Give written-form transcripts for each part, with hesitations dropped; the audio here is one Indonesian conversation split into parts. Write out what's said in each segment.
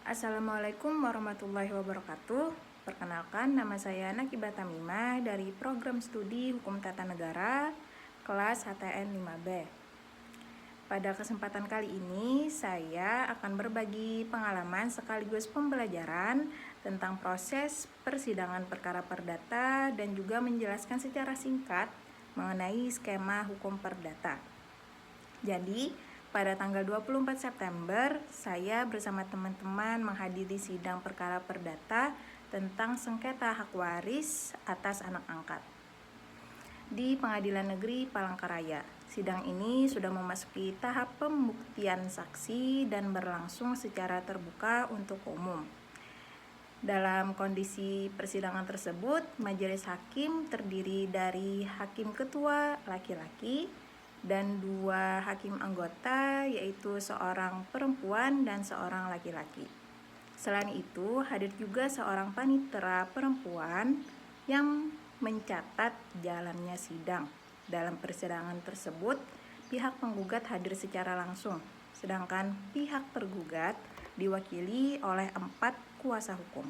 Assalamualaikum warahmatullahi wabarakatuh. Perkenalkan, nama saya Nakibah Tamimah dari Program Studi Hukum Tata Negara, kelas HTN 5B. Pada kesempatan kali ini, saya akan berbagi pengalaman sekaligus pembelajaran tentang proses persidangan perkara perdata dan juga menjelaskan secara singkat mengenai skema hukum perdata. Jadi, pada tanggal 24 September, saya bersama teman-teman menghadiri sidang perkara perdata tentang sengketa hak waris atas anak angkat di Pengadilan Negeri Palangkaraya. Sidang ini sudah memasuki tahap pembuktian saksi dan berlangsung secara terbuka untuk umum. Dalam kondisi persidangan tersebut, majelis hakim terdiri dari hakim ketua laki-laki dan 2 hakim anggota, yaitu seorang perempuan dan seorang laki-laki. Selain itu, hadir juga seorang panitera perempuan yang mencatat jalannya sidang. Dalam persidangan tersebut, pihak penggugat hadir secara langsung, sedangkan pihak tergugat diwakili oleh 4 kuasa hukum.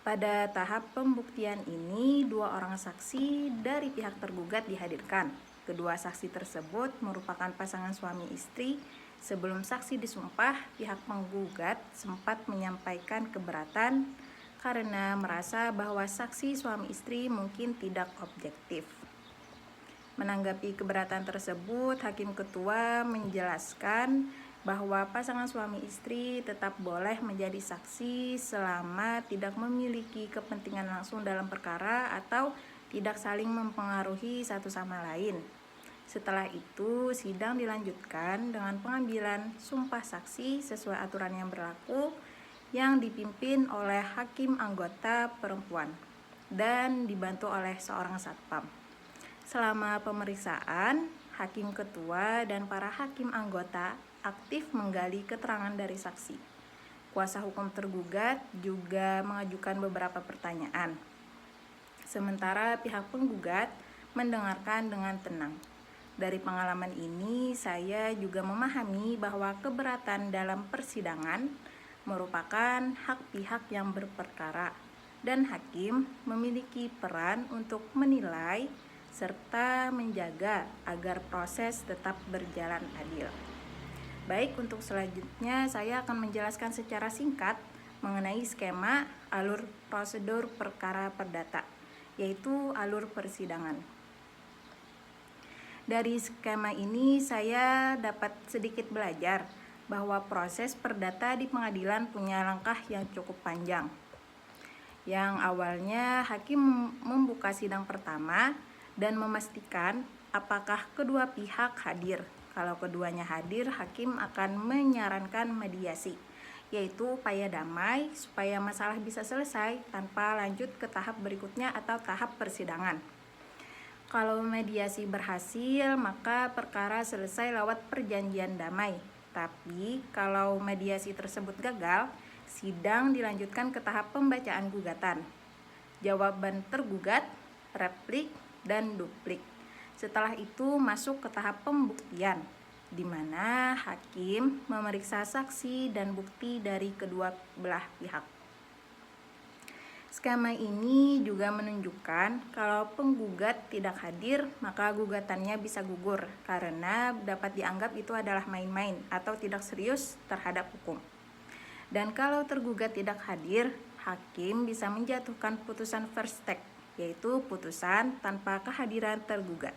Pada tahap pembuktian ini, 2 orang saksi dari pihak tergugat dihadirkan. Kedua saksi tersebut merupakan pasangan suami istri. Sebelum saksi disumpah, pihak penggugat sempat menyampaikan keberatan karena merasa bahwa saksi suami istri mungkin tidak objektif. Menanggapi keberatan tersebut, hakim ketua menjelaskan bahwa pasangan suami istri tetap boleh menjadi saksi selama tidak memiliki kepentingan langsung dalam perkara atau tidak saling mempengaruhi satu sama lain. Setelah itu, sidang dilanjutkan dengan pengambilan sumpah saksi sesuai aturan yang berlaku yang dipimpin oleh hakim anggota perempuan dan dibantu oleh seorang satpam. Selama pemeriksaan, hakim ketua dan para hakim anggota aktif menggali keterangan dari saksi. Kuasa hukum tergugat juga mengajukan beberapa pertanyaan. Sementara pihak penggugat mendengarkan dengan tenang. Dari pengalaman ini, saya juga memahami bahwa keberatan dalam persidangan merupakan hak pihak yang berperkara dan hakim memiliki peran untuk menilai serta menjaga agar proses tetap berjalan adil. Baik, untuk selanjutnya saya akan menjelaskan secara singkat mengenai skema alur prosedur perkara perdata, yaitu alur persidangan. Dari skema ini saya dapat sedikit belajar bahwa proses perdata di pengadilan punya langkah yang cukup panjang. Yang awalnya hakim membuka sidang pertama dan memastikan apakah kedua pihak hadir. Kalau keduanya hadir, hakim akan menyarankan mediasi, yaitu upaya damai supaya masalah bisa selesai tanpa lanjut ke tahap berikutnya atau tahap persidangan. Kalau mediasi berhasil, maka perkara selesai lewat perjanjian damai. Tapi kalau mediasi tersebut gagal, sidang dilanjutkan ke tahap pembacaan gugatan, jawaban tergugat, replik, dan duplik. Setelah itu masuk ke tahap pembuktian, di mana hakim memeriksa saksi dan bukti dari kedua belah pihak. Skema ini juga menunjukkan kalau penggugat tidak hadir, maka gugatannya bisa gugur karena dapat dianggap itu adalah main-main atau tidak serius terhadap hukum. Dan kalau tergugat tidak hadir, hakim bisa menjatuhkan putusan first take, yaitu putusan tanpa kehadiran tergugat.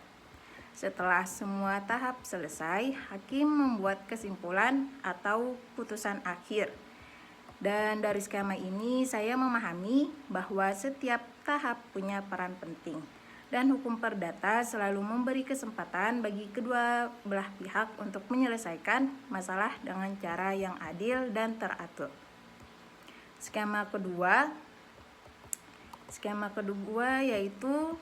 Setelah semua tahap selesai, hakim membuat kesimpulan atau putusan akhir. Dan dari skema ini saya memahami bahwa setiap tahap punya peran penting, dan hukum perdata selalu memberi kesempatan bagi kedua belah pihak untuk menyelesaikan masalah dengan cara yang adil dan teratur. Skema kedua yaitu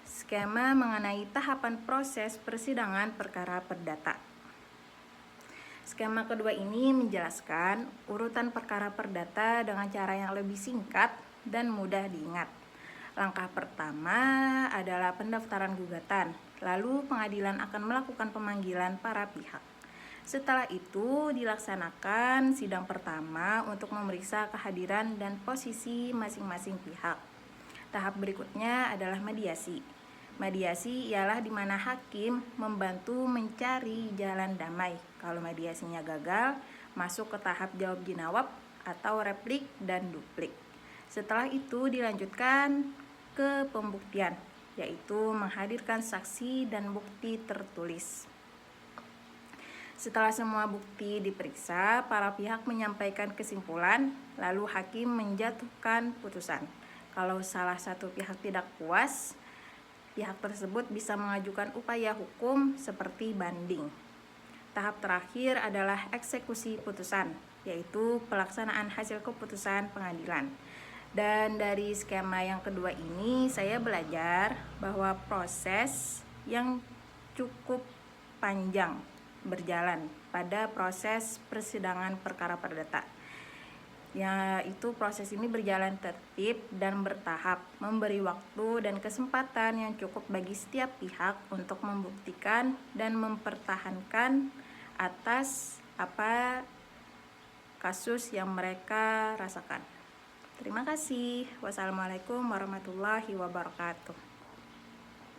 skema mengenai tahapan proses persidangan perkara perdata. Skema kedua ini menjelaskan urutan perkara perdata dengan cara yang lebih singkat dan mudah diingat. Langkah pertama adalah pendaftaran gugatan, lalu pengadilan akan melakukan pemanggilan para pihak. Setelah itu dilaksanakan sidang pertama untuk memeriksa kehadiran dan posisi masing-masing pihak. Tahap berikutnya adalah mediasi. Mediasi ialah di mana hakim membantu mencari jalan damai. Kalau mediasinya gagal, masuk ke tahap jawab jawab atau replik dan duplik. Setelah itu dilanjutkan ke pembuktian, yaitu menghadirkan saksi dan bukti tertulis. Setelah semua bukti diperiksa, para pihak menyampaikan kesimpulan, lalu hakim menjatuhkan putusan. Kalau salah satu pihak tidak puas, pihak tersebut bisa mengajukan upaya hukum seperti banding. Tahap terakhir adalah eksekusi putusan, yaitu pelaksanaan hasil keputusan pengadilan. Dan dari skema yang kedua ini, saya belajar bahwa proses yang cukup panjang berjalan pada proses persidangan perkara perdata. Yaitu proses ini berjalan tertib dan bertahap, memberi waktu dan kesempatan yang cukup bagi setiap pihak untuk membuktikan dan mempertahankan atas apa kasus yang mereka rasakan. Terima kasih. Wassalamualaikum warahmatullahi wabarakatuh.